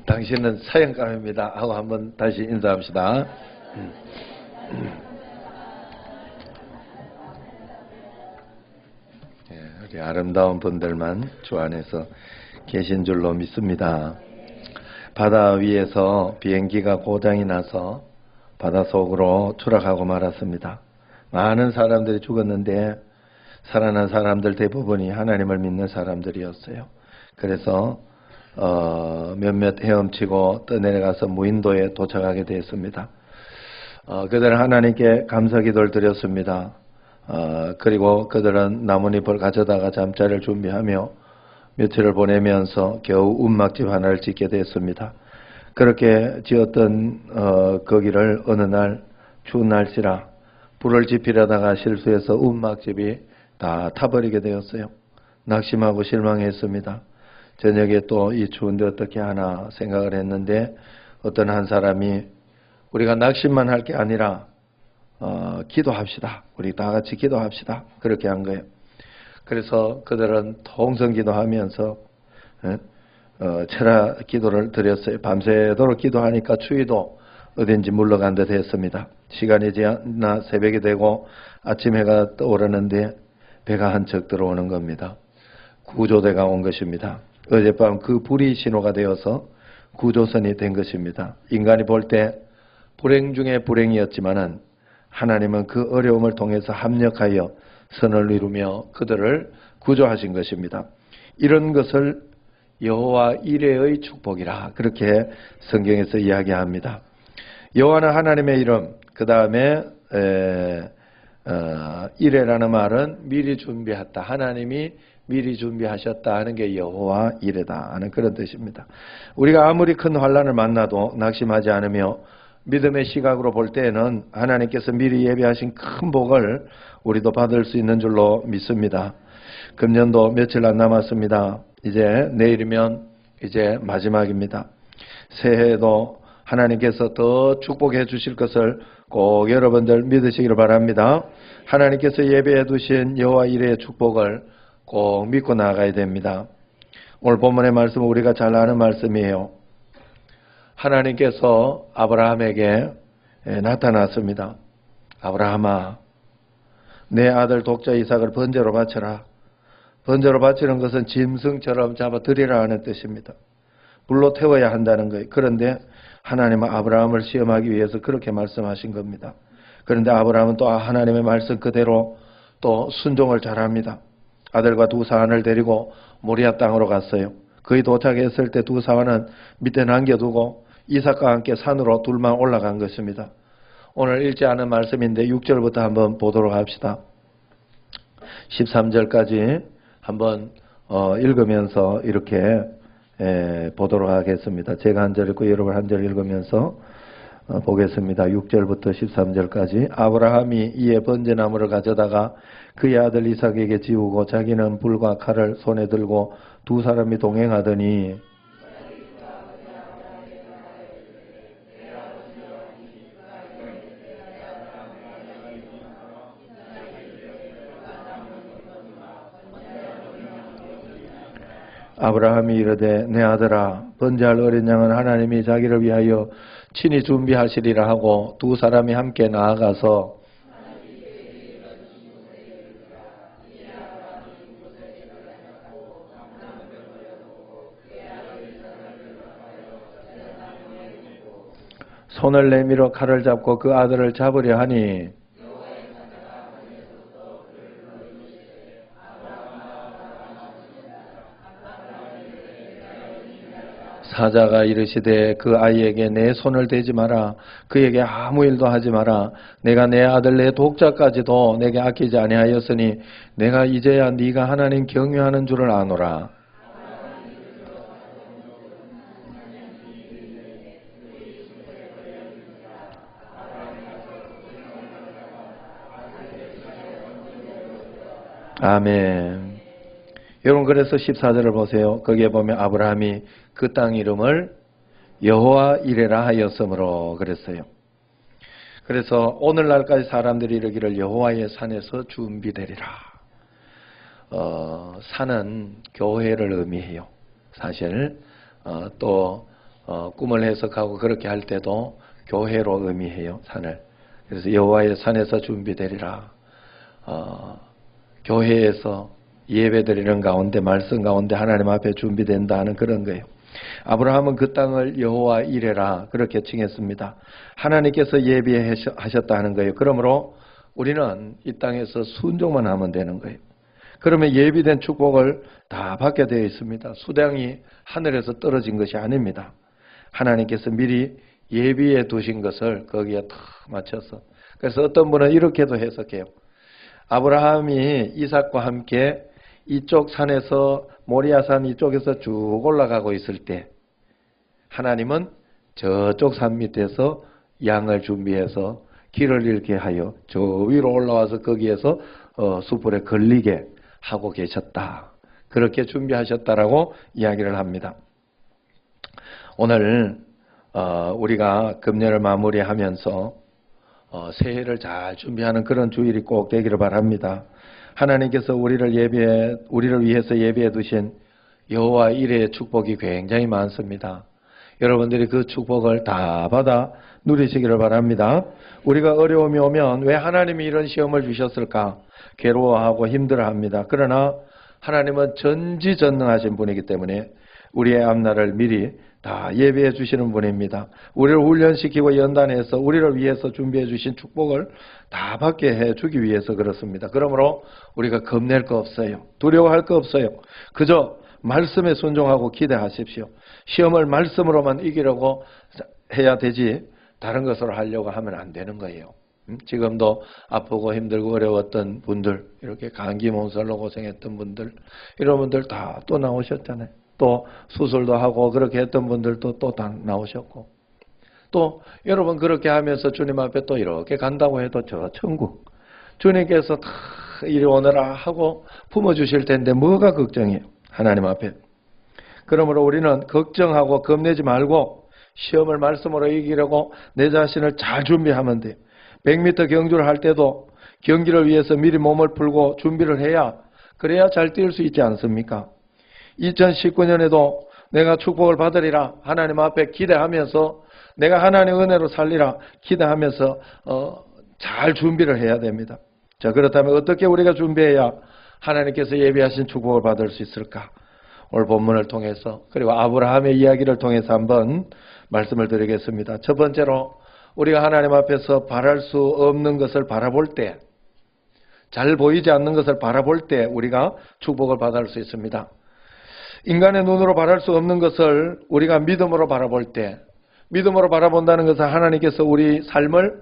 당신은 사형감입니다 하고 한번 다시 인사합시다. 우리 아름다운 분들만 주 안에서 계신 줄로 믿습니다. 바다 위에서 비행기가 고장이 나서 바다 속으로 추락하고 말았습니다. 많은 사람들이 죽었는데 살아난 사람들 대부분이 하나님을 믿는 사람들이었어요. 그래서 몇몇 헤엄치고 떠내려가서 무인도에 도착하게 되었습니다. 그들은 하나님께 감사기도를 드렸습니다. 그리고 그들은 나뭇잎을 가져다가 잠자리를 준비하며 며칠을 보내면서 겨우 움막집 하나를 짓게 됐습니다. 그렇게 지었던 거기를 어느 날 추운 날씨라 불을 지피려다가 실수해서 움막집이 다 타버리게 되었어요. 낙심하고 실망했습니다. 저녁에 또 이 추운데 어떻게 하나 생각을 했는데 어떤 한 사람이 우리가 낙심만 할 게 아니라 기도합시다. 우리 다 같이 기도합시다. 그렇게 한 거예요. 그래서 그들은 통성 기도하면서 철야 기도를 드렸어요. 밤새도록 기도하니까 추위도 어딘지 물러간 듯 했습니다. 시간이 지나 새벽이 되고 아침 해가 떠오르는데 배가 한 척 들어오는 겁니다. 구조대가 온 것입니다. 어젯밤 그 불이 신호가 되어서 구조선이 된 것입니다. 인간이 볼 때 불행 중에 불행이었지만은 하나님은 그 어려움을 통해서 합력하여 선을 이루며 그들을 구조하신 것입니다. 이런 것을 여호와 이레의 축복이라 그렇게 성경에서 이야기합니다. 여호와는 하나님의 이름, 그 다음에 이레라는 말은 미리 준비했다. 하나님이 미리 준비하셨다 하는 게 여호와 이레다 하는 그런 뜻입니다. 우리가 아무리 큰 환난을 만나도 낙심하지 않으며 믿음의 시각으로 볼 때에는 하나님께서 미리 예비하신 큰 복을 우리도 받을 수 있는 줄로 믿습니다. 금년도 며칠 안 남았습니다. 이제 내일이면 이제 마지막입니다. 새해에도 하나님께서 더 축복해 주실 것을 꼭 여러분들 믿으시기를 바랍니다. 하나님께서 예배해 두신 여호와 이레의 축복을 꼭 믿고 나가야 됩니다. 오늘 본문의 말씀은 우리가 잘 아는 말씀이에요. 하나님께서 아브라함에게 나타났습니다. 아브라함아, 내 아들 독자 이삭을 번제로 바쳐라. 번제로 바치는 것은 짐승처럼 잡아 드리라 하는 뜻입니다. 불로 태워야 한다는 거예요. 그런데 하나님은 아브라함을 시험하기 위해서 그렇게 말씀하신 겁니다. 그런데 아브라함은 또 하나님의 말씀 그대로 또 순종을 잘합니다. 아들과 두 사환을 데리고 모리아 땅으로 갔어요. 거의 도착했을 때 두 사환은 밑에 남겨두고 이삭과 함께 산으로 둘만 올라간 것입니다. 오늘 읽지 않은 말씀인데 6절부터 한번 보도록 합시다. 13절까지 한번 읽으면서 이렇게 보도록 하겠습니다. 제가 한 절 읽고 여러분 한 절 읽으면서 보겠습니다. 6절부터 13절까지. 아브라함이 이에 번제나무를 가져다가 그의 아들 이삭에게 지우고 자기는 불과 칼을 손에 들고 두 사람이 동행하더니 아브라함이 이르되 내 아들아 번제할 어린 양은 하나님이 자기를 위하여 친히 준비하시리라 하고 두 사람이 함께 나아가서 손을 내밀어 칼을 잡고 그 아들을 잡으려 하니 사자가 이르시되 그 아이에게 내 손을 대지 마라. 그에게 아무 일도 하지 마라. 내가 내 아들 내 독자까지도 내게 아끼지 아니하였으니 내가 이제야 네가 하나님 경외하는 줄을 아노라. 아멘. 여러분 그래서 14절을 보세요. 거기에 보면 아브라함이 그 땅 이름을 여호와 이레라 하였으므로 그랬어요. 그래서 오늘날까지 사람들이 이르기를 여호와의 산에서 준비되리라. 산은 교회를 의미해요. 사실 또 꿈을 해석하고 그렇게 할 때도 교회로 의미해요. 산을. 그래서 여호와의 산에서 준비되리라. 교회에서 예배드리는 가운데 말씀 가운데 하나님 앞에 준비된다 하는 그런 거예요. 아브라함은 그 땅을 여호와 이레라 그렇게 칭했습니다. 하나님께서 예비하셨다 하는 거예요. 그러므로 우리는 이 땅에서 순종만 하면 되는 거예요. 그러면 예비된 축복을 다 받게 되어 있습니다. 수량이 하늘에서 떨어진 것이 아닙니다. 하나님께서 미리 예비해 두신 것을 거기에 다 맞춰서. 그래서 어떤 분은 이렇게도 해석해요. 아브라함이 이삭과 함께 이쪽 산에서 모리아산 이쪽에서 쭉 올라가고 있을 때 하나님은 저쪽 산 밑에서 양을 준비해서 길을 잃게 하여 저 위로 올라와서 거기에서 숯불에 걸리게 하고 계셨다. 그렇게 준비하셨다라고 이야기를 합니다. 오늘 우리가 금년을 마무리하면서 새해를 잘 준비하는 그런 주일이 꼭 되기를 바랍니다. 하나님께서 우리를 위해서 예비해 두신 여호와 이레의 축복이 굉장히 많습니다. 여러분들이 그 축복을 다 받아 누리시기를 바랍니다. 우리가 어려움이 오면 왜 하나님이 이런 시험을 주셨을까? 괴로워하고 힘들어합니다. 그러나 하나님은 전지전능하신 분이기 때문에 우리의 앞날을 미리 다 예비해 주시는 분입니다. 우리를 훈련시키고 연단해서 우리를 위해서 준비해 주신 축복을 다 받게 해 주기 위해서 그렇습니다. 그러므로 우리가 겁낼 거 없어요. 두려워할 거 없어요. 그저 말씀에 순종하고 기대하십시오. 시험을 말씀으로만 이기려고 해야 되지 다른 것으로 하려고 하면 안 되는 거예요. 지금도 아프고 힘들고 어려웠던 분들, 이렇게 감기 몸살로 고생했던 분들, 이런 분들 다 또 나오셨잖아요. 또 수술도 하고 그렇게 했던 분들도 또 다 나오셨고, 또 여러분 그렇게 하면서 주님 앞에 또 이렇게 간다고 해도 저 천국 주님께서 다 이리 오너라 하고 품어주실 텐데 뭐가 걱정이에요? 하나님 앞에. 그러므로 우리는 걱정하고 겁내지 말고 시험을 말씀으로 이기려고 내 자신을 잘 준비하면 돼요. 100m 경주를 할 때도 경기를 위해서 미리 몸을 풀고 준비를 그래야 잘 뛸 수 있지 않습니까? 2019년에도 내가 축복을 받으리라 하나님 앞에 기대하면서 내가 하나님의 은혜로 살리라 기대하면서 잘 준비를 해야 됩니다. 자, 그렇다면 어떻게 우리가 준비해야 하나님께서 예비하신 축복을 받을 수 있을까? 오늘 본문을 통해서 그리고 아브라함의 이야기를 통해서 한번 말씀을 드리겠습니다. 첫 번째로 우리가 하나님 앞에서 바랄 수 없는 것을 바라볼 때, 잘 보이지 않는 것을 바라볼 때 우리가 축복을 받을 수 있습니다. 인간의 눈으로 바랄 수 없는 것을 우리가 믿음으로 바라볼 때, 믿음으로 바라본다는 것은 하나님께서 우리 삶을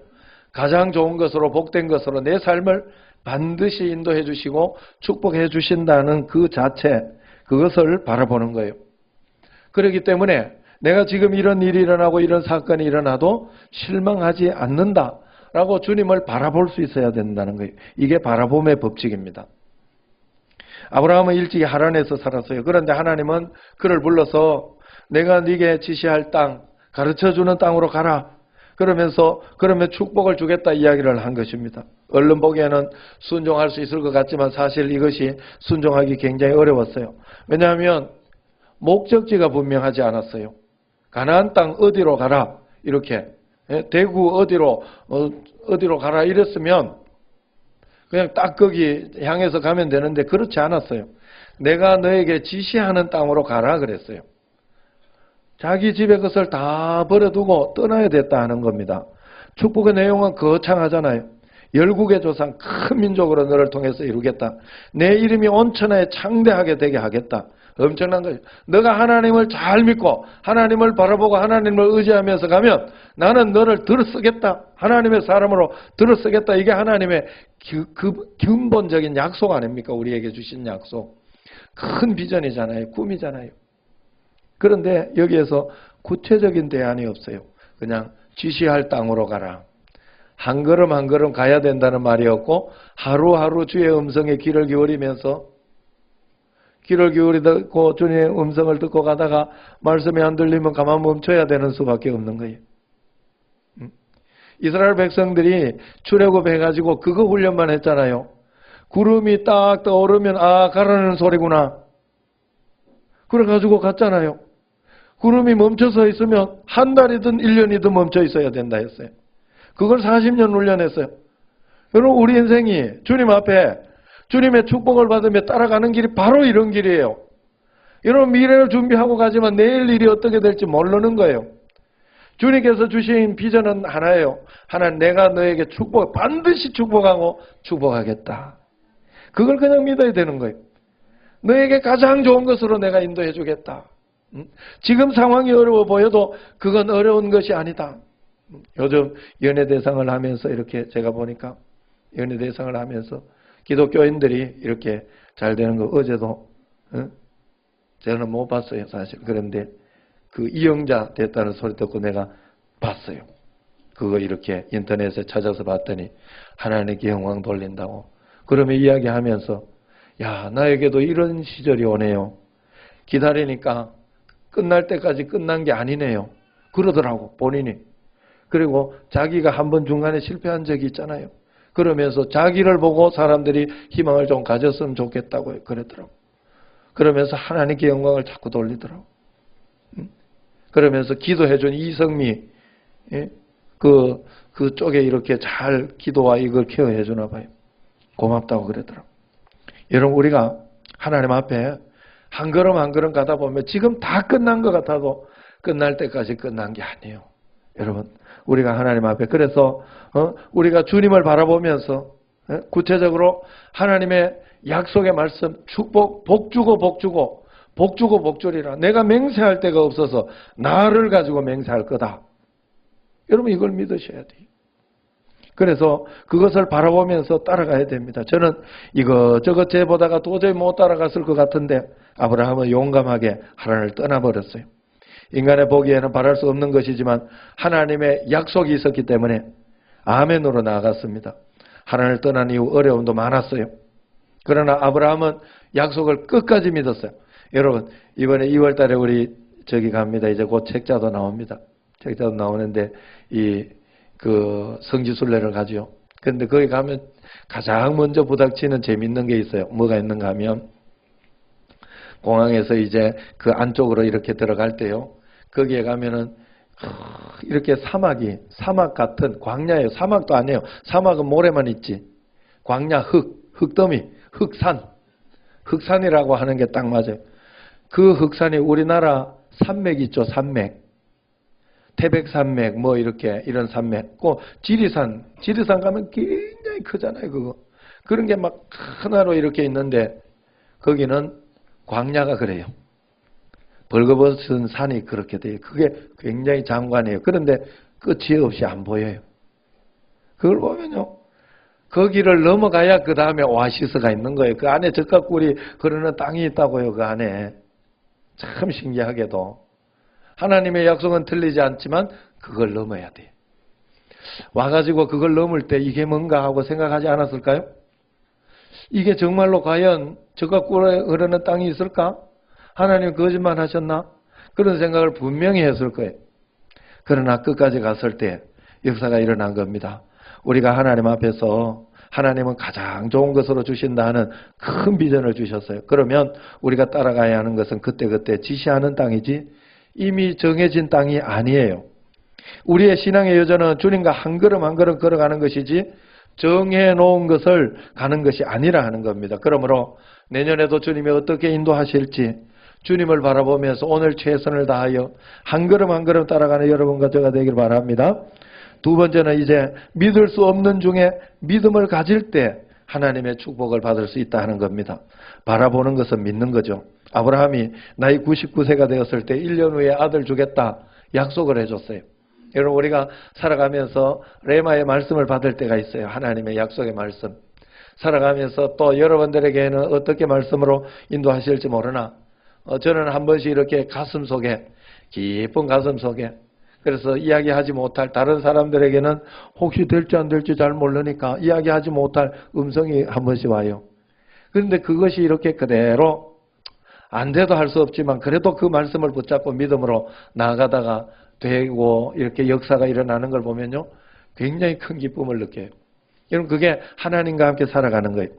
가장 좋은 것으로 복된 것으로 내 삶을 반드시 인도해 주시고 축복해 주신다는 그 자체, 그것을 바라보는 거예요. 그렇기 때문에 내가 지금 이런 일이 일어나고 이런 사건이 일어나도 실망하지 않는다라고 주님을 바라볼 수 있어야 된다는 거예요. 이게 바라봄의 법칙입니다. 아브라함은 일찍이 하란에서 살았어요. 그런데 하나님은 그를 불러서 내가 네게 지시할 땅, 가르쳐주는 땅으로 가라. 그러면 축복을 주겠다 이야기를 한 것입니다. 얼른 보기에는 순종할 수 있을 것 같지만 사실 이것이 순종하기 굉장히 어려웠어요. 왜냐하면 목적지가 분명하지 않았어요. 가나안 땅 어디로 가라 이렇게, 대구 어디로 가라 이랬으면 그냥 딱 거기 향해서 가면 되는데 그렇지 않았어요. 내가 너에게 지시하는 땅으로 가라 그랬어요. 자기 집의 것을 다 버려두고 떠나야 됐다 하는 겁니다. 축복의 내용은 거창하잖아요. 열국의 조상 큰 민족으로 너를 통해서 이루겠다. 내 이름이 온 천하에 창대하게 되게 하겠다. 엄청난 거예요. 너가 하나님을 잘 믿고 하나님을 바라보고 하나님을 의지하면서 가면 나는 너를 들어쓰겠다. 하나님의 사람으로 들어쓰겠다. 이게 하나님의 근본적인 약속 아닙니까? 우리에게 주신 약속. 큰 비전이잖아요. 꿈이잖아요. 그런데 여기에서 구체적인 대안이 없어요. 그냥 지시할 땅으로 가라. 한 걸음 한 걸음 가야 된다는 말이 없고 하루하루 주의 음성에 귀를 기울이면서 듣고 주님의 음성을 듣고 가다가 말씀이 안 들리면 가만 멈춰야 되는 수밖에 없는 거예요. 이스라엘 백성들이 출애굽해가지고 그거 훈련만 했잖아요. 구름이 딱 떠오르면 가라는 소리구나. 그래가지고 갔잖아요. 구름이 멈춰서 있으면 한 달이든 1년이든 멈춰 있어야 된다 했어요. 그걸 40년 훈련했어요. 여러분 우리 인생이 주님 앞에 주님의 축복을 받으며 따라가는 길이 바로 이런 길이에요. 여러분 미래를 준비하고 가지만 내일 일이 어떻게 될지 모르는 거예요. 주님께서 주신 비전은 하나예요. 하나는 내가 너에게 반드시 축복하고 축복하겠다. 그걸 그냥 믿어야 되는 거예요. 너에게 가장 좋은 것으로 내가 인도해 주겠다. 지금 상황이 어려워 보여도 그건 어려운 것이 아니다. 요즘 연예대상을 하면서 이렇게 제가 보니까 연예대상을 하면서 기독교인들이 이렇게 잘 되는 거 어제도 저는 못 봤어요 사실. 그런데 그 이영자 됐다는 소리 듣고 내가 봤어요. 그거 이렇게 인터넷에 찾아서 봤더니 하나님께 영광 돌린다고. 그러면 이야기하면서 야 나에게도 이런 시절이 오네요. 기다리니까 끝날 때까지 끝난 게 아니네요. 그러더라고 본인이. 그리고 자기가 한번 중간에 실패한 적이 있잖아요. 그러면서 자기를 보고 사람들이 희망을 좀 가졌으면 좋겠다고 그랬더라고. 그러면서 하나님께 영광을 자꾸 돌리더라고. 그러면서 기도해준 이성미 그쪽에 이렇게 잘 기도와 이걸 케어해 주나 봐요. 고맙다고 그러더라고. 여러분 우리가 하나님 앞에 한 걸음 한 걸음 가다 보면 지금 다 끝난 것 같아도 끝날 때까지 끝난 게 아니에요. 여러분 우리가 하나님 앞에 그래서 우리가 주님을 바라보면서 구체적으로 하나님의 약속의 말씀 축복 복 주고 복 주고 복 주고 복 주리라. 내가 맹세할 데가 없어서 나를 가지고 맹세할 거다. 여러분 이걸 믿으셔야 돼요. 그래서 그것을 바라보면서 따라가야 됩니다. 저는 이것저것 재보다가 도저히 못 따라갔을 것 같은데 아브라함은 용감하게 하나님을 떠나버렸어요. 인간의 보기에는 바랄 수 없는 것이지만 하나님의 약속이 있었기 때문에 아멘으로 나아갔습니다. 하나님을 떠난 이후 어려움도 많았어요. 그러나 아브라함은 약속을 끝까지 믿었어요. 여러분 이번에 2월 달에 우리 저기 갑니다. 이제 곧 책자도 나옵니다. 책자도 나오는데 그 성지순례를 가죠. 그런데 거기 가면 가장 먼저 부닥치는 재밌는 게 있어요. 뭐가 있는가 하면 공항에서 이제 그 안쪽으로 이렇게 들어갈 때요. 거기에 가면은 이렇게 사막 같은 광야예요. 사막도 아니에요. 사막은 모래만 있지. 광야 흙더미, 흑산이라고 하는 게 딱 맞아요. 그 흑산이 우리나라 산맥 있죠. 산맥. 태백산맥 뭐 이렇게 이런 산맥. 그 지리산 가면 굉장히 크잖아요. 그거. 그런 게 막 하나로 이렇게 있는데 거기는 광야가 그래요. 벌거벗은 산이 그렇게 돼요. 그게 굉장히 장관이에요. 그런데 끝이 없이 안 보여요. 그걸 보면요. 거기를 넘어가야 그 다음에 오아시스가 있는 거예요. 그 안에 적각꿀이 흐르는 땅이 있다고요. 그 안에. 참 신기하게도. 하나님의 약속은 틀리지 않지만 그걸 넘어야 돼요. 와가지고 그걸 넘을 때 이게 뭔가 하고 생각하지 않았을까요? 이게 정말로 과연 적각꿀에 흐르는 땅이 있을까? 하나님 거짓말 하셨나? 그런 생각을 분명히 했을 거예요. 그러나 끝까지 갔을 때 역사가 일어난 겁니다. 우리가 하나님 앞에서 하나님은 가장 좋은 것으로 주신다 하는 큰 비전을 주셨어요. 그러면 우리가 따라가야 하는 것은 그때그때 지시하는 땅이지 이미 정해진 땅이 아니에요. 우리의 신앙의 여정은 주님과 한 걸음 한 걸음 걸어가는 것이지 정해놓은 것을 가는 것이 아니라 하는 겁니다. 그러므로 내년에도 주님이 어떻게 인도하실지 주님을 바라보면서 오늘 최선을 다하여 한 걸음 한 걸음 따라가는 여러분과 제가 되길 바랍니다. 두 번째는 이제 믿을 수 없는 중에 믿음을 가질 때 하나님의 축복을 받을 수 있다 하는 겁니다. 바라보는 것은 믿는 거죠. 아브라함이 나이 99세가 되었을 때 1년 후에 아들 주겠다 약속을 해줬어요. 여러분 우리가 살아가면서 레마의 말씀을 받을 때가 있어요. 하나님의 약속의 말씀. 살아가면서 또 여러분들에게는 어떻게 말씀으로 인도하실지 모르나 저는 한 번씩 이렇게 가슴 속에 깊은 가슴 속에 그래서 이야기하지 못할 다른 사람들에게는 혹시 될지 안 될지 잘 모르니까 이야기하지 못할 음성이 한 번씩 와요. 그런데 그것이 이렇게 그대로 안 돼도 할 수 없지만 그래도 그 말씀을 붙잡고 믿음으로 나아가다가 되고 이렇게 역사가 일어나는 걸 보면요. 굉장히 큰 기쁨을 느껴요. 여러분 그게 하나님과 함께 살아가는 거예요.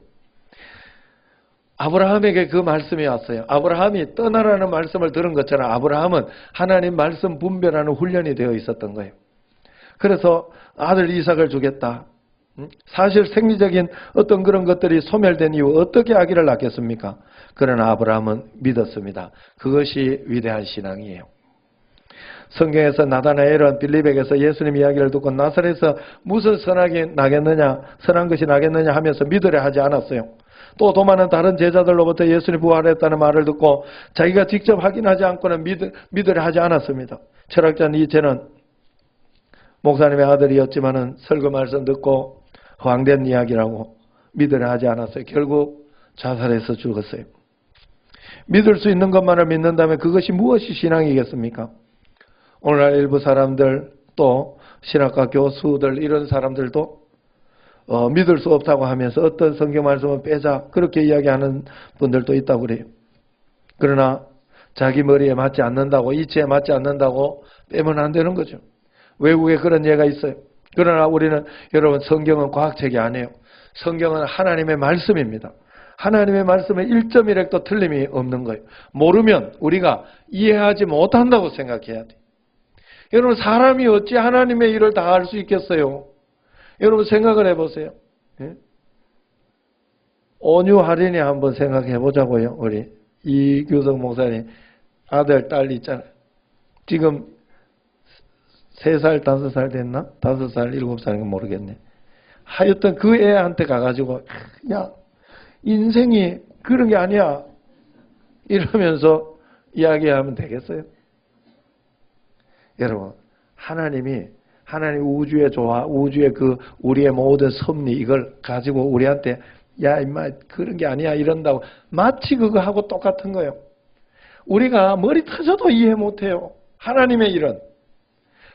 아브라함에게 그 말씀이 왔어요. 아브라함이 떠나라는 말씀을 들은 것처럼 아브라함은 하나님 말씀 분별하는 훈련이 되어 있었던 거예요. 그래서 아들 이삭을 주겠다. 사실 생리적인 어떤 그런 것들이 소멸된 이후 어떻게 아기를 낳겠습니까? 그러나 아브라함은 믿었습니다. 그것이 위대한 신앙이에요. 성경에서 나다나엘은 빌립에게서 예수님 이야기를 듣고 나사렛에서 무슨 선한 것이 나겠느냐 하면서 믿으려 하지 않았어요. 또 도마는 다른 제자들로부터 예수님 부활했다는 말을 듣고 자기가 직접 확인하지 않고는 믿으려 하지 않았습니다. 철학자 니체는 목사님의 아들이었지만은 설교 말씀 듣고 허황된 이야기라고 믿으려 하지 않았어요. 결국 자살해서 죽었어요. 믿을 수 있는 것만을 믿는다면 그것이 무엇이 신앙이겠습니까? 오늘날 일부 사람들 또 신학과 교수들 이런 사람들도 믿을 수 없다고 하면서 어떤 성경 말씀은 빼자 그렇게 이야기하는 분들도 있다고 그래요. 그러나 자기 머리에 맞지 않는다고 이치에 맞지 않는다고 빼면 안 되는 거죠. 외국에 그런 예가 있어요. 그러나 우리는 여러분 성경은 과학책이 아니에요. 성경은 하나님의 말씀입니다. 하나님의 말씀에 1.1획도 틀림이 없는 거예요. 모르면 우리가 이해하지 못한다고 생각해야 돼요. 여러분 사람이 어찌 하나님의 일을 다 할 수 있겠어요? 여러분 생각을 해보세요. 예? 온유 할인이 한번 생각해 보자고요. 우리 이규석 목사님 아들 딸 있잖아요. 지금 3살 5살 됐나? 5살 7살인가 모르겠네. 하여튼 그 애한테 가가지고 야 인생이 그런 게 아니야 이러면서 이야기하면 되겠어요? 여러분 하나님 우주의 조화, 우주의 그 우리의 모든 섭리 이걸 가지고 우리한테 야 임마 그런 게 아니야 이런다고 마치 그거 하고 똑같은 거예요. 우리가 머리 터져도 이해 못해요. 하나님의 일은.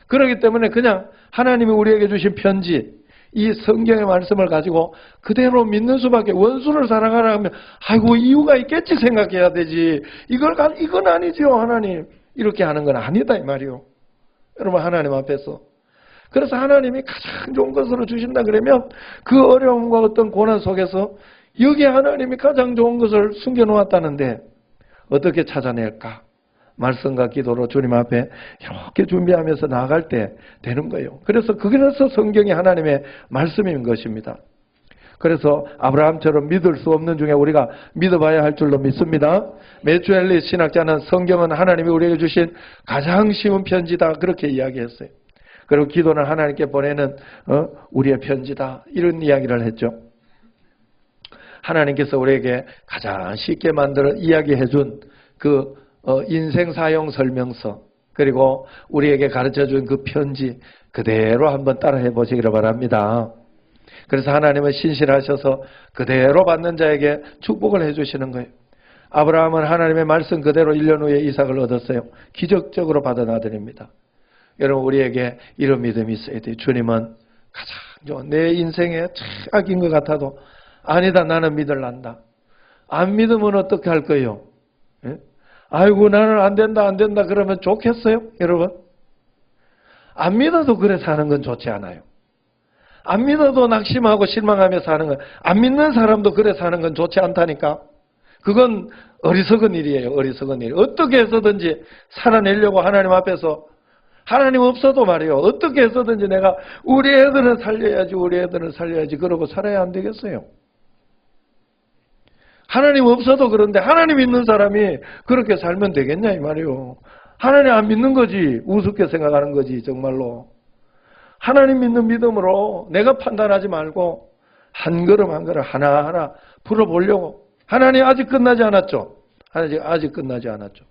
그렇기 때문에 그냥 하나님이 우리에게 주신 편지 이 성경의 말씀을 가지고 그대로 믿는 수밖에. 원수를 사랑하라 하면 아이고 이유가 있겠지 생각해야 되지. 이건 아니죠 하나님. 이렇게 하는 건 아니다 이 말이요. 여러분 하나님 앞에서. 그래서 하나님이 가장 좋은 것으로 주신다 그러면 그 어려움과 어떤 고난 속에서 여기에 하나님이 가장 좋은 것을 숨겨놓았다는데 어떻게 찾아낼까? 말씀과 기도로 주님 앞에 이렇게 준비하면서 나아갈 때 되는 거예요. 그래서 그래서 성경이 하나님의 말씀인 것입니다. 그래서 아브라함처럼 믿을 수 없는 중에 우리가 믿어봐야 할 줄로 믿습니다. 매튜 앨리스 신학자는 성경은 하나님이 우리에게 주신 가장 쉬운 편지다 그렇게 이야기했어요. 그리고 기도는 하나님께 보내는 우리의 편지다 이런 이야기를 했죠. 하나님께서 우리에게 가장 쉽게 만들어 이야기해준 그 인생 사용 설명서 그리고 우리에게 가르쳐준 그 편지 그대로 한번 따라해 보시기를 바랍니다. 그래서 하나님은 신실하셔서 그대로 받는 자에게 축복을 해주시는 거예요. 아브라함은 하나님의 말씀 그대로 1년 후에 이삭을 얻었어요. 기적적으로 받은 아들입니다. 여러분 우리에게 이런 믿음이 있어야 돼요. 주님은 가장 좋은 내 인생의 최악인 것 같아도 아니다 나는 믿을란다. 안 믿으면 어떻게 할 거예요? 예? 아이고 나는 안 된다 그러면 좋겠어요? 여러분 안 믿어도 그래 사는 건 좋지 않아요. 안 믿어도 낙심하고 실망하며 사는 건 안 믿는 사람도 그래 사는 건 좋지 않다니까. 그건 어리석은 일이에요. 어리석은 일. 어떻게 해서든지 살아내려고 하나님 앞에서 하나님 없어도 말이에요. 어떻게 해서든지 내가 우리 애들은 살려야지 그러고 살아야 안 되겠어요. 하나님 없어도 그런데 하나님 있는 사람이 그렇게 살면 되겠냐 이 말이에요. 하나님 안 믿는 거지. 우습게 생각하는 거지 정말로. 하나님 믿는 믿음으로 내가 판단하지 말고 한 걸음 한 걸음 하나하나 풀어보려고. 하나님 아직 끝나지 않았죠. 아직 끝나지 않았죠.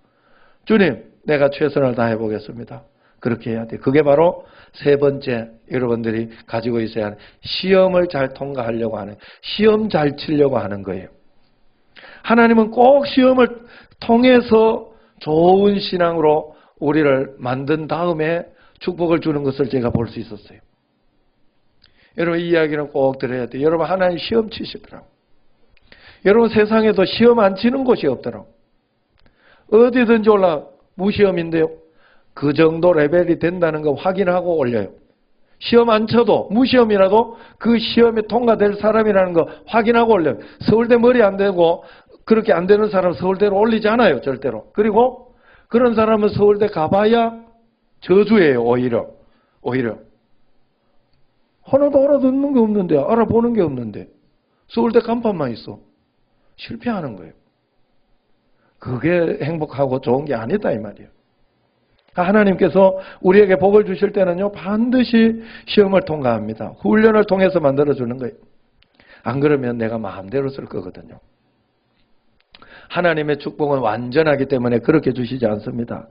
주님 내가 최선을 다해 보겠습니다. 그렇게 해야 돼. 그게 바로 세 번째 여러분들이 가지고 있어야 하는 시험을 잘 통과하려고 하는 시험 잘 치려고 하는 거예요. 하나님은 꼭 시험을 통해서 좋은 신앙으로 우리를 만든 다음에 축복을 주는 것을 제가 볼 수 있었어요. 여러분 이 이야기는 꼭 들어야 돼요. 여러분 하나님 시험 치시더라고. 여러분 세상에도 시험 안 치는 곳이 없더라고. 어디든지 올라 무시험인데요. 그 정도 레벨이 된다는 거 확인하고 올려요. 시험 안 쳐도 무시험이라도 그 시험에 통과될 사람이라는 거 확인하고 올려요. 서울대 머리 안 되고 그렇게 안 되는 사람 서울대로 올리지 않아요, 절대로. 그리고 그런 사람은 서울대 가봐야 저주예요, 오히려. 하나도 알아듣는 게 없는데, 알아보는 게 없는데, 서울대 간판만 있어. 실패하는 거예요. 그게 행복하고 좋은 게 아니다, 이 말이에요. 하나님께서 우리에게 복을 주실 때는요, 반드시 시험을 통과합니다. 훈련을 통해서 만들어주는 거예요. 안 그러면 내가 마음대로 쓸 거거든요. 하나님의 축복은 완전하기 때문에 그렇게 주시지 않습니다.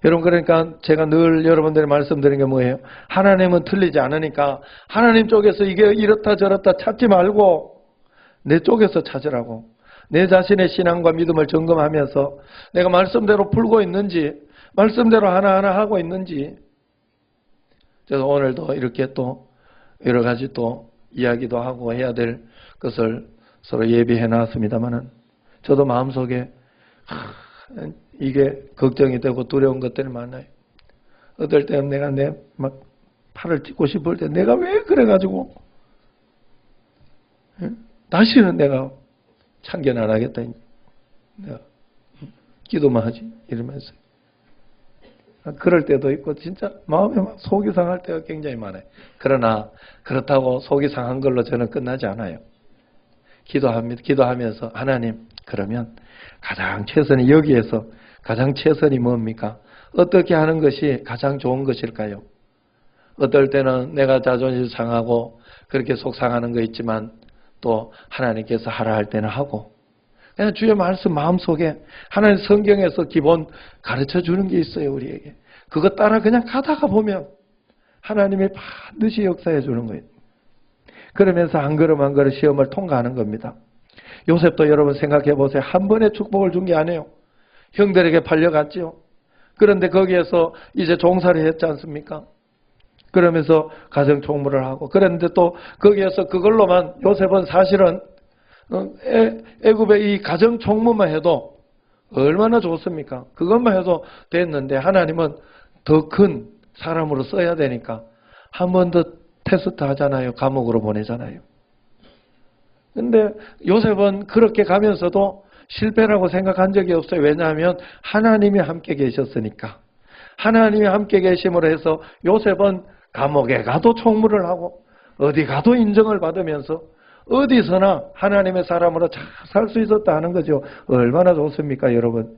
여러분, 그러니까 제가 늘 여러분들이 말씀드린 게 뭐예요? 하나님은 틀리지 않으니까 하나님 쪽에서 이게 이렇다 저렇다 찾지 말고 내 쪽에서 찾으라고. 내 자신의 신앙과 믿음을 점검하면서 내가 말씀대로 풀고 있는지, 말씀대로 하나하나 하고 있는지. 그래서 오늘도 이렇게 또 여러 가지 또 이야기도 하고 해야 될 것을 서로 예비해 놨습니다만은 저도 마음속에 이게 걱정이 되고 두려운 것들이 많아요. 어떨 때는 내가 막 팔을 찢고 싶을 때 내가 왜 그래가지고 다시는 내가 참견 안 하겠다. 내가 기도만 하지 이러면서. 그럴 때도 있고 진짜 마음에 막 속이 상할 때가 굉장히 많아요. 그러나 그렇다고 속이 상한 걸로 저는 끝나지 않아요. 기도하면서 하나님, 그러면 가장 최선이, 여기에서 가장 최선이 뭡니까? 어떻게 하는 것이 가장 좋은 것일까요? 어떨 때는 내가 자존심 상하고 그렇게 속상하는 거 있지만 또 하나님께서 하라 할 때는 하고, 그냥 주의 말씀 마음속에 하나님 성경에서 기본 가르쳐 주는 게 있어요, 우리에게. 그것 따라 그냥 가다가 보면 하나님이 반드시 역사해 주는 거예요. 그러면서 한 걸음 한 걸음 시험을 통과하는 겁니다. 요셉도 여러분 생각해 보세요. 한 번에 축복을 준 게 아니에요. 형들에게 팔려갔지요. 그런데 거기에서 이제 종살이 했지 않습니까? 그러면서 가정 총무를 하고, 그런데 또 거기에서 그걸로만, 요셉은 사실은 애굽의 이 가정 총무만 해도 얼마나 좋습니까? 그것만 해도 됐는데 하나님은 더 큰 사람으로 써야 되니까 한 번 더 테스트 하잖아요. 감옥으로 보내잖아요. 근데 요셉은 그렇게 가면서도 실패라고 생각한 적이 없어요. 왜냐하면 하나님이 함께 계셨으니까. 하나님이 함께 계심으로 해서 요셉은 감옥에 가도 총무를 하고 어디 가도 인정을 받으면서 어디서나 하나님의 사람으로 잘 살 수 있었다 하는 거죠. 얼마나 좋습니까, 여러분?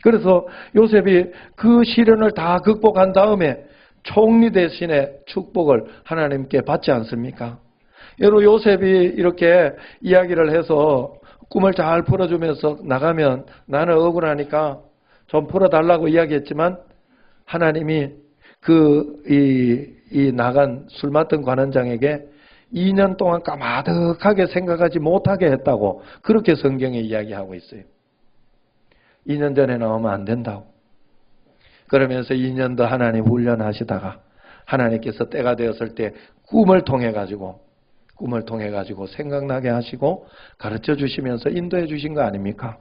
그래서 요셉이 그 시련을 다 극복한 다음에 총리 대신에 축복을 하나님께 받지 않습니까? 여러분, 요셉이 이렇게 이야기를 해서 꿈을 잘 풀어주면서 나가면 나는 억울하니까 좀 풀어달라고 이야기했지만 하나님이 이 나간 술 맡은 관원장에게 2년 동안 까마득하게 생각하지 못하게 했다고 그렇게 성경에 이야기하고 있어요. 2년 전에 나오면 안 된다고. 그러면서 2년 더 하나님 훈련하시다가 하나님께서 때가 되었을 때 꿈을 통해 가지고 생각나게 하시고 가르쳐 주시면서 인도해 주신 거 아닙니까?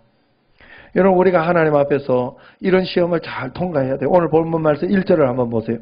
여러분, 우리가 하나님 앞에서 이런 시험을 잘 통과해야 돼요. 오늘 본문 말씀 1절을 한번 보세요.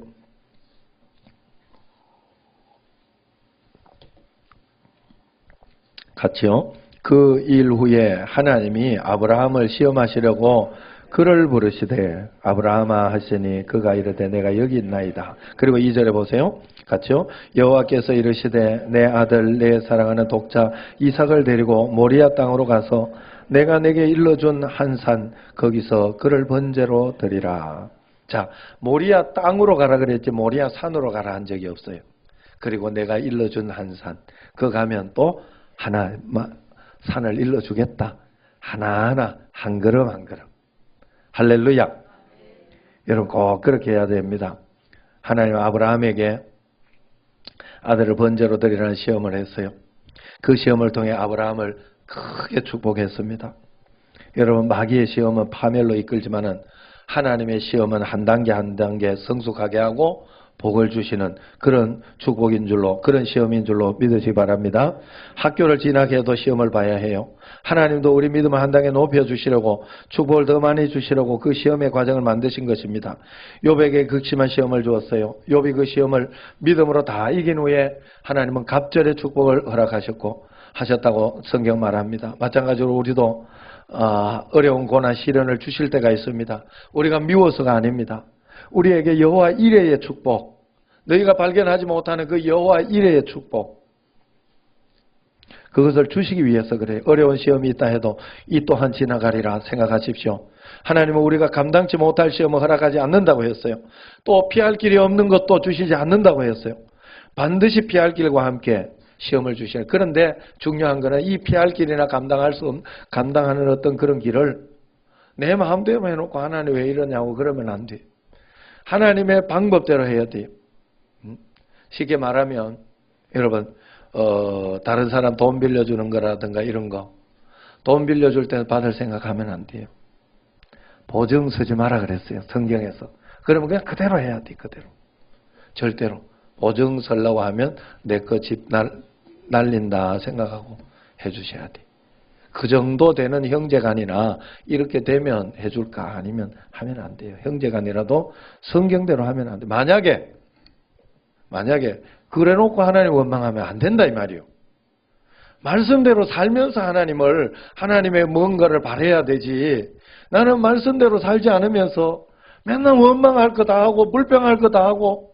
같이요. 그 일 후에 하나님이 아브라함을 시험하시려고 그를 부르시되 아브라함아 하시니 그가 이르되 내가 여기 있나이다. 그리고 2절에 보세요. 같이요. 여호와께서 이르시되 내 아들 내 사랑하는 독자 이삭을 데리고 모리아 땅으로 가서 내가 내게 일러준 한 산 거기서 그를 번제로 드리라. 자, 모리아 땅으로 가라 그랬지 모리아 산으로 가라 한 적이 없어요. 그리고 내가 일러준 한 산, 그 가면 또 하나 산을 일러주겠다. 하나하나 한 걸음 한 걸음. 할렐루야. 여러분 꼭 그렇게 해야 됩니다. 하나님 아브라함에게 아들을 번제로 드리라는 시험을 했어요. 그 시험을 통해 아브라함을 크게 축복했습니다. 여러분, 마귀의 시험은 파멸로 이끌지만은 하나님의 시험은 한 단계 한 단계 성숙하게 하고 복을 주시는 그런 축복인 줄로, 그런 시험인 줄로 믿으시기 바랍니다. 학교를 진학해도 시험을 봐야 해요. 하나님도 우리 믿음을 한 단계 높여주시려고 축복을 더 많이 주시려고 그 시험의 과정을 만드신 것입니다. 욥에게 극심한 시험을 주었어요. 욥이 그 시험을 믿음으로 다 이긴 후에 하나님은 갑절의 축복을 허락하셨고 하셨다고 성경 말합니다. 마찬가지로 우리도 어려운 고난 시련을 주실 때가 있습니다. 우리가 미워서가 아닙니다. 우리에게 여호와 이레의 축복, 너희가 발견하지 못하는 그 여호와 이레의 축복, 그것을 주시기 위해서 그래요. 어려운 시험이 있다 해도 이 또한 지나가리라 생각하십시오. 하나님은 우리가 감당치 못할 시험을 허락하지 않는다고 했어요. 또 피할 길이 없는 것도 주시지 않는다고 했어요. 반드시 피할 길과 함께 시험을 주시는. 그런데 중요한 것은 이 피할 길이나 감당하는 어떤 그런 길을 내 마음대로 해놓고 하나님 왜 이러냐고 그러면 안 돼. 하나님의 방법대로 해야 돼요. 쉽게 말하면 여러분 다른 사람 돈 빌려주는 거라든가 이런 거 돈 빌려줄 때 받을 생각하면 안 돼요. 보증 서지 마라 그랬어요. 성경에서. 그러면 그냥 그대로 해야 돼. 그대로. 절대로. 보증 서려고 하면 내 거 집 날린다 생각하고 해주셔야 돼. 그 정도 되는 형제간이나 이렇게 되면 해줄까 아니면 하면 안 돼요. 형제간이라도 성경대로 하면 안 돼. 만약에 그래놓고 하나님 원망하면 안 된다 이 말이요. 말씀대로 살면서 하나님의 뭔가를 바라야 되지. 나는 말씀대로 살지 않으면서 맨날 원망할 거 다 하고 불평할 거 다 하고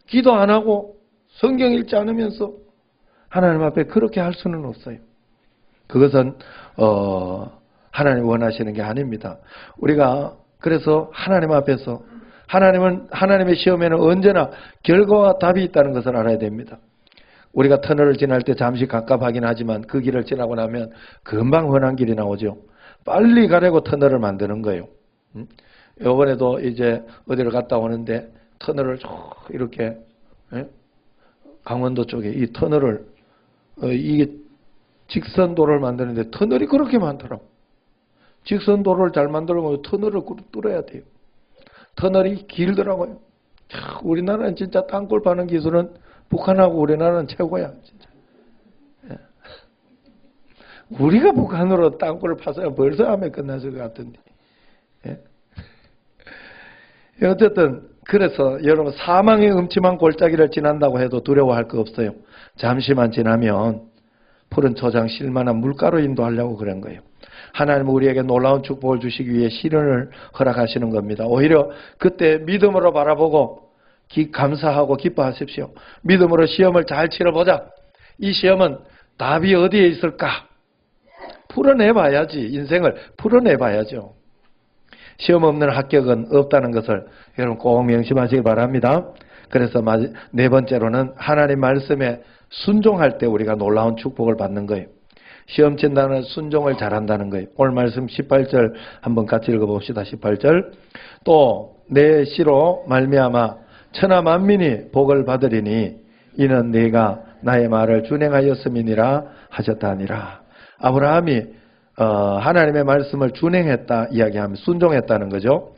기도 안 하고 성경 읽지 않으면서 하나님 앞에 그렇게 할 수는 없어요. 그것은 하나님 원하시는 게 아닙니다. 우리가 그래서 하나님 앞에서 하나님의 시험에는 언제나 결과와 답이 있다는 것을 알아야 됩니다. 우리가 터널을 지날 때 잠시 갑갑하긴 하지만 그 길을 지나고 나면 금방 훤한 길이 나오죠. 빨리 가려고 터널을 만드는 거예요. 이번에도 이제 어디를 갔다 오는데 터널을 이렇게 강원도 쪽에 이 터널을 이게 직선도로를 만드는데 터널이 그렇게 많더라고. 직선도로를 잘 만들려면 터널을 뚫어야 돼요. 터널이 길더라고요. 우리나라는 진짜 땅굴 파는 기술은 북한하고 우리나라는 최고야. 진짜. 우리가 북한으로 땅굴을 파서야 벌써 하면 끝났을 것 같은데. 어쨌든 그래서 여러분 사망의 음침한 골짜기를 지난다고 해도 두려워할 거 없어요. 잠시만 지나면 푸른 초장 실만한 물가로 인도하려고 그런 거예요. 하나님은 우리에게 놀라운 축복을 주시기 위해 시련을 허락하시는 겁니다. 오히려 그때 믿음으로 바라보고 감사하고 기뻐하십시오. 믿음으로 시험을 잘 치러보자. 이 시험은 답이 어디에 있을까? 풀어내봐야지. 인생을 풀어내봐야죠. 시험 없는 합격은 없다는 것을 여러분 꼭 명심하시기 바랍니다. 그래서 네 번째로는 하나님 말씀에 순종할 때 우리가 놀라운 축복을 받는 거예요. 시험 친다는 순종을 잘한다는 거예요. 오늘 말씀 18절 한번 같이 읽어봅시다. 18절 또 내 씨로 말미암아 천하 만민이 복을 받으리니 이는 네가 나의 말을 준행하였음이니라 하셨다니라. 아브라함이 하나님의 말씀을 준행했다 이야기하면 순종했다는 거죠.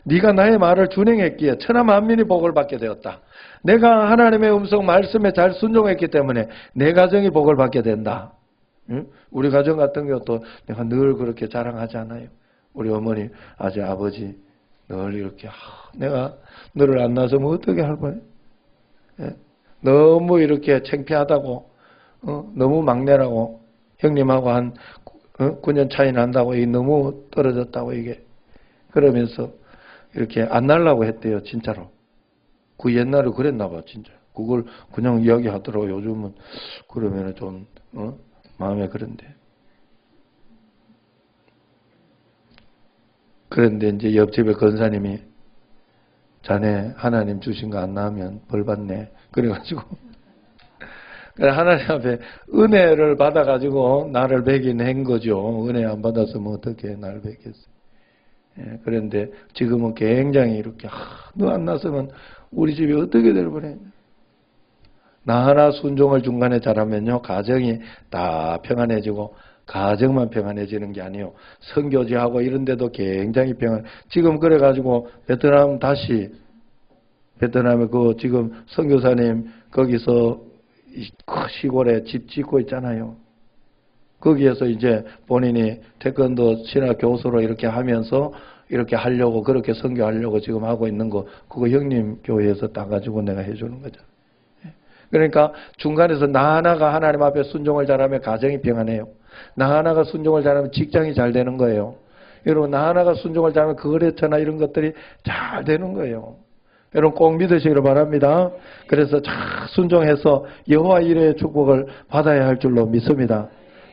네가 나의 말을 준행했기에 천하 만민이 복을 받게 되었다. 내가 하나님의 음성 말씀에 잘 순종했기 때문에 내 가정이 복을 받게 된다. 응? 우리 가정 같은 경우도 내가 늘 그렇게 자랑하지 않아요. 우리 어머니, 아버지 늘 이렇게 내가 너를 안 낳았으면 어떻게 할 뻔해? 너무 이렇게 창피하다고 너무 막내라고 형님하고 한 9년 차이 난다고 이게 너무 떨어졌다고 이게 그러면서 이렇게 안 날라고 했대요. 진짜로. 그 옛날에 그랬나 봐. 진짜. 그걸 그냥 이야기하더라고. 요즘은 그러면 좀 마음에 그런데. 그런데 이제 옆집에 권사님이 자네 하나님 주신 거 안 나오면 벌 받네. 그래가지고 하나님 앞에 은혜를 받아가지고 나를 베긴 한 거죠. 은혜 안 받았으면 어떻게 나를 베겠어. 그런데 지금은 굉장히 이렇게 너 안 났으면 우리 집이 어떻게 될 뻔해. 나 하나 순종을 중간에 잘하면요 가정이 다 평안해지고 가정만 평안해지는 게 아니에요. 선교지하고 이런 데도 굉장히 지금 그래가지고 베트남에 그 지금 선교사님 거기서 시골에 집 짓고 있잖아요. 거기에서 이제 본인이 태권도 신학 교수로 이렇게 하면서 이렇게 하려고 그렇게 선교하려고 지금 하고 있는 거 그거 형님 교회에서 따가지고 내가 해주는 거죠. 그러니까 중간에서 나 하나가 하나님 앞에 순종을 잘하면 가정이 평안해요. 나 하나가 순종을 잘하면 직장이 잘 되는 거예요. 여러분, 나 하나가 순종을 잘하면 거래처나 이런 것들이 잘 되는 거예요. 여러분 꼭 믿으시기를 바랍니다. 그래서 잘 순종해서 여호와 이레의 축복을 받아야 할 줄로 믿습니다.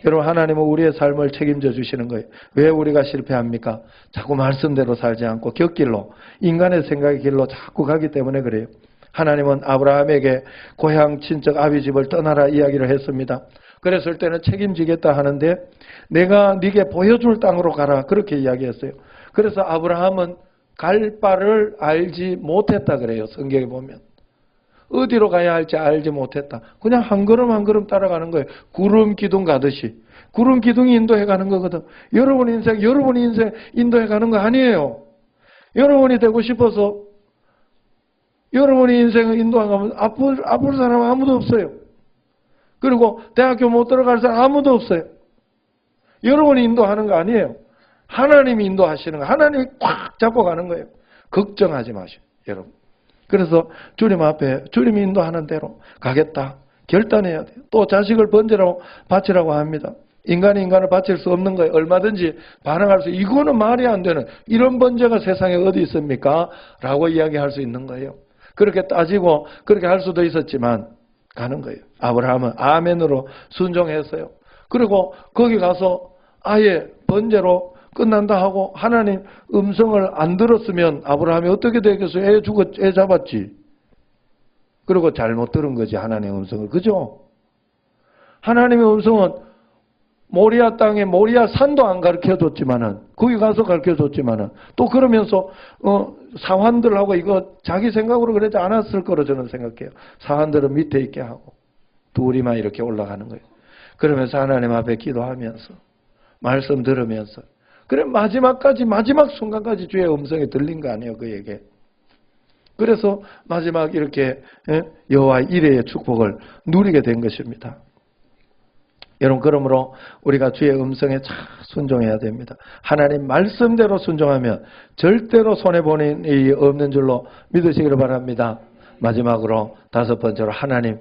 여러분, 하나님은 우리의 삶을 책임져 주시는 거예요. 왜 우리가 실패합니까? 자꾸 말씀대로 살지 않고 곁길로, 인간의 생각의 길로 자꾸 가기 때문에 그래요. 하나님은 아브라함에게 고향 친척 아비 집을 떠나라 이야기를 했습니다. 그랬을 때는 책임지겠다 하는데 내가 네게 보여줄 땅으로 가라 그렇게 이야기했어요. 그래서 아브라함은 갈 바를 알지 못했다 그래요. 성경에 보면. 어디로 가야 할지 알지 못했다. 그냥 한 걸음 한 걸음 따라가는 거예요. 구름 기둥 가듯이. 구름 기둥이 인도해 가는 거거든. 여러분의 인생 인도해 가는 거 아니에요. 여러분이 되고 싶어서 여러분의 인생을 인도하면 아플 사람 아무도 없어요. 그리고 대학교 못 들어갈 사람 아무도 없어요. 여러분이 인도하는 거 아니에요. 하나님이 인도하시는 거. 하나님이 꽉 잡고 가는 거예요. 걱정하지 마시오, 여러분. 그래서 주님 앞에 주님이 인도하는 대로 가겠다. 결단해야 돼요. 또 자식을 번제라고 바치라고 합니다. 인간이 인간을 바칠 수 없는 거예요. 얼마든지 반응할 수, 이거는 말이 안 되는, 이런 번제가 세상에 어디 있습니까? 라고 이야기할 수 있는 거예요. 그렇게 따지고 그렇게 할 수도 있었지만 가는 거예요. 아브라함은 아멘으로 순종했어요. 그리고 거기 가서 아예 번제로 끝난다 하고 하나님 음성을 안 들었으면 아브라함이 어떻게 되겠어요? 애 잡았지. 그리고 잘못 들은 거지, 하나님의 음성을. 그죠? 하나님의 음성은 모리아 땅에 모리아 산도 안 가르쳐줬지만은, 거기 가서 가르쳐줬지만은, 또 그러면서 사환들하고 이거 자기 생각으로 그러지 않았을 거로 저는 생각해요. 사환들은 밑에 있게 하고 둘이만 이렇게 올라가는 거예요. 그러면서 하나님 앞에 기도하면서 말씀 들으면서, 그래 마지막 순간까지 주의 음성이 들린 거 아니에요, 그에게. 그래서 마지막 이렇게 여호와 이레의 축복을 누리게 된 것입니다. 여러분, 그러므로 우리가 주의 음성에 잘 순종해야 됩니다. 하나님 말씀대로 순종하면 절대로 손해보는 일이 없는 줄로 믿으시기를 바랍니다. 마지막으로 다섯 번째로 하나님,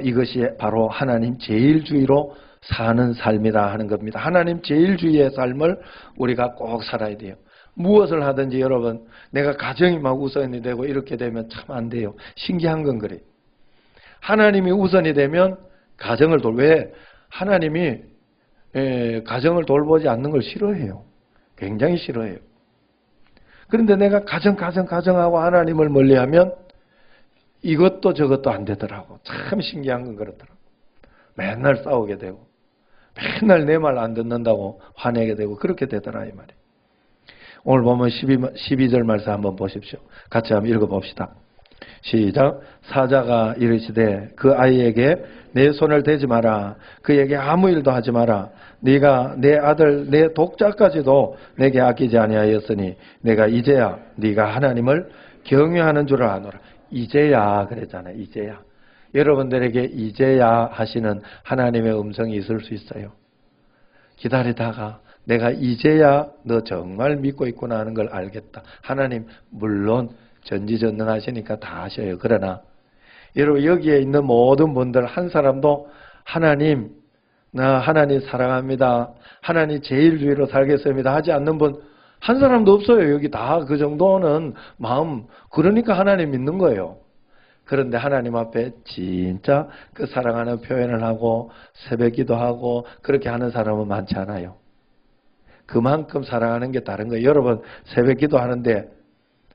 이것이 바로 하나님 제일주의로 사는 삶이라 하는 겁니다. 하나님 제일주의의 삶을 우리가 꼭 살아야 돼요. 무엇을 하든지 여러분, 내가 가정이 막 우선이 되고 이렇게 되면 참 안 돼요. 신기한 건 그래요. 하나님이 우선이 되면 가정을 왜? 하나님이 가정을 돌보지 않는 걸 싫어해요. 굉장히 싫어해요. 그런데 내가 가정하고 하나님을 멀리하면 이것도 저것도 안 되더라고. 참 신기한 건 그렇더라고. 맨날 싸우게 되고 맨날 내 말 안 듣는다고 화내게 되고 그렇게 되더라 이 말이에요. 오늘 보면 12절 말씀 한번 보십시오. 같이 한번 읽어봅시다. 시작. 사자가 이르시되 그 아이에게 내 손을 대지 마라. 그에게 아무 일도 하지 마라. 네가 내 아들 내 독자까지도 내게 아끼지 아니하였으니 내가 이제야 네가 하나님을 경외하는 줄을 아노라. 이제야 그랬잖아요. 이제야. 여러분들에게 이제야 하시는 하나님의 음성이 있을 수 있어요. 기다리다가 내가 이제야 너 정말 믿고 있구나 하는 걸 알겠다. 하나님 물론 전지전능하시니까 다 하셔요. 그러나 여러분, 여기에 있는 모든 분들 한 사람도 하나님, 나 하나님 사랑합니다, 하나님 제일주의로 살겠습니다 하지 않는 분 한 사람도 없어요. 여기 다 그 정도는 마음, 그러니까 하나님 믿는 거예요. 그런데 하나님 앞에 진짜 그 사랑하는 표현을 하고 새벽기도 하고 그렇게 하는 사람은 많지 않아요. 그만큼 사랑하는 게 다른 거예요. 여러분, 새벽기도 하는데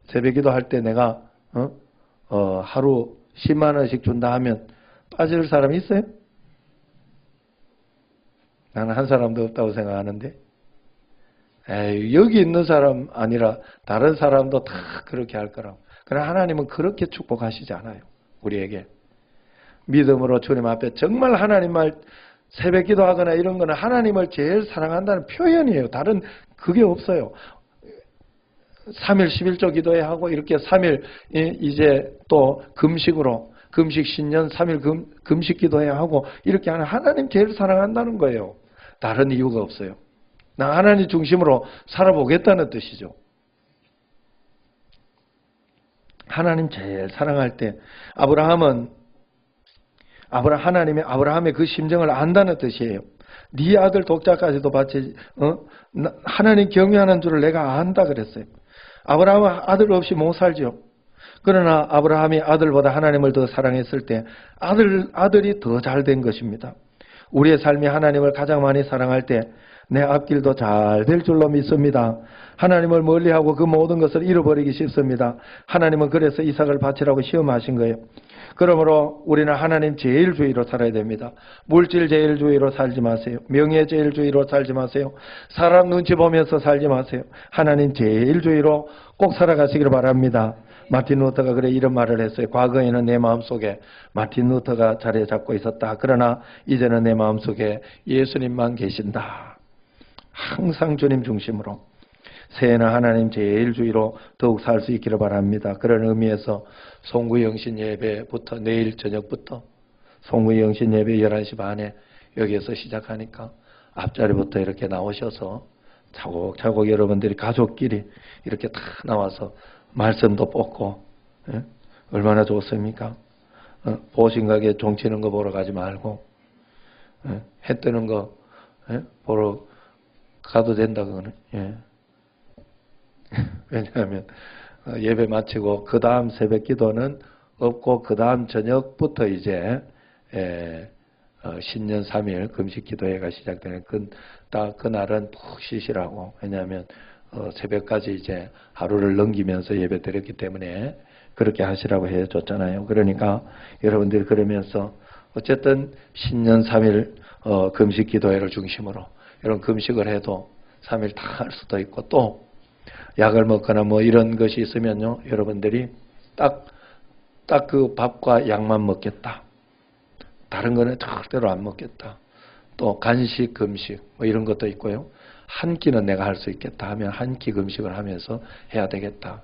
새벽기도 할 때 내가 하루 10만 원씩 준다 하면 빠질 사람이 있어요? 나는 한 사람도 없다고 생각하는데, 여기 있는 사람 아니라 다른 사람도 다 그렇게 할 거라고. 그러나 하나님은 그렇게 축복하시지 않아요. 우리에게 믿음으로 주님 앞에 정말 하나님 말 새벽 기도하거나 이런 거는 하나님을 제일 사랑한다는 표현이에요. 다른 그게 없어요. 3일 11조 기도회 하고 이렇게 3일 이제 또 금식으로 금식 신년 3일 금식 기도회 하고 이렇게 하는, 하나님 제일 사랑한다는 거예요. 다른 이유가 없어요. 나 하나님 중심으로 살아보겠다는 뜻이죠. 하나님 제일 사랑할 때 하나님이 아브라함의 그 심정을 안다는 뜻이에요. 네 아들 독자까지도 바치 하나님 경외하는 줄을 내가 안다 그랬어요. 아브라함은 아들 없이 못 살죠. 그러나 아브라함이 아들보다 하나님을 더 사랑했을 때 아들이 더 잘 된 것입니다. 우리의 삶이 하나님을 가장 많이 사랑할 때 내 앞길도 잘 될 줄로 믿습니다. 하나님을 멀리하고 그 모든 것을 잃어버리기 쉽습니다. 하나님은 그래서 이삭을 바치라고 시험하신 거예요. 그러므로 우리는 하나님 제일주의로 살아야 됩니다. 물질 제일주의로 살지 마세요. 명예 제일주의로 살지 마세요. 사람 눈치 보면서 살지 마세요. 하나님 제일주의로 꼭 살아가시기를 바랍니다. 마틴 루터가 그래 이런 말을 했어요. 과거에는 내 마음속에 마틴 루터가 자리에 잡고 있었다. 그러나 이제는 내 마음속에 예수님만 계신다. 항상 주님 중심으로 새해는 하나님 제일주의로 더욱 살 수 있기를 바랍니다. 그런 의미에서 송구영신 예배부터 내일 저녁부터 송구영신 예배 11시 반에 여기에서 시작하니까 앞자리부터 이렇게 나오셔서 차곡차곡 여러분들이 가족끼리 이렇게 다 나와서 말씀도 뽑고 얼마나 좋습니까? 보신 가게 종치는 거 보러 가지 말고 해 뜨는 거 보러 가도 된다 그거는. 왜냐하면 예배 마치고 그 다음 새벽 기도는 없고 그 다음 저녁부터 이제 신년 3일 금식 기도회가 시작되는 그날은 푹 쉬시라고. 왜냐하면 새벽까지 이제 하루를 넘기면서 예배 드렸기 때문에 그렇게 하시라고 해줬잖아요. 그러니까 여러분들이 그러면서 어쨌든 신년 3일 금식 기도회를 중심으로 이런 금식을 해도 3일 다 할 수도 있고 또 약을 먹거나 뭐 이런 것이 있으면요. 여러분들이 딱 그 밥과 약만 먹겠다. 다른 거는 절대로 안 먹겠다. 또 간식, 금식 뭐 이런 것도 있고요. 한 끼는 내가 할 수 있겠다 하면 한 끼 금식을 하면서 해야 되겠다.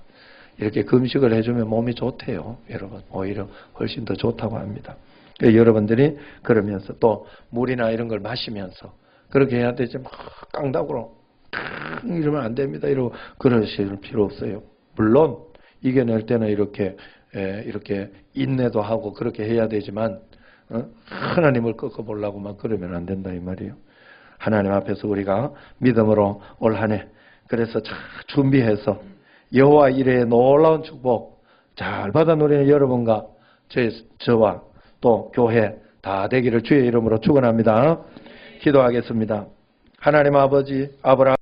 이렇게 금식을 해주면 몸이 좋대요. 여러분 오히려 훨씬 더 좋다고 합니다. 여러분들이 그러면서 또 물이나 이런 걸 마시면서 그렇게 해야 되지 막 깡다구로 이러면 안 됩니다. 이러고 그러실 필요 없어요. 물론 이겨낼 때는 이렇게 인내도 하고 그렇게 해야 되지만 하나님을 꺾어보려고만 그러면 안 된다 이 말이에요. 하나님 앞에서 우리가 믿음으로 올 한 해 그래서 잘 준비해서 여호와 이레의 놀라운 축복 잘 받아 누리는 여러분과 저와 또 교회 다 되기를 주의 이름으로 축원합니다. 기도하겠습니다. 하나님 아버지 아브라함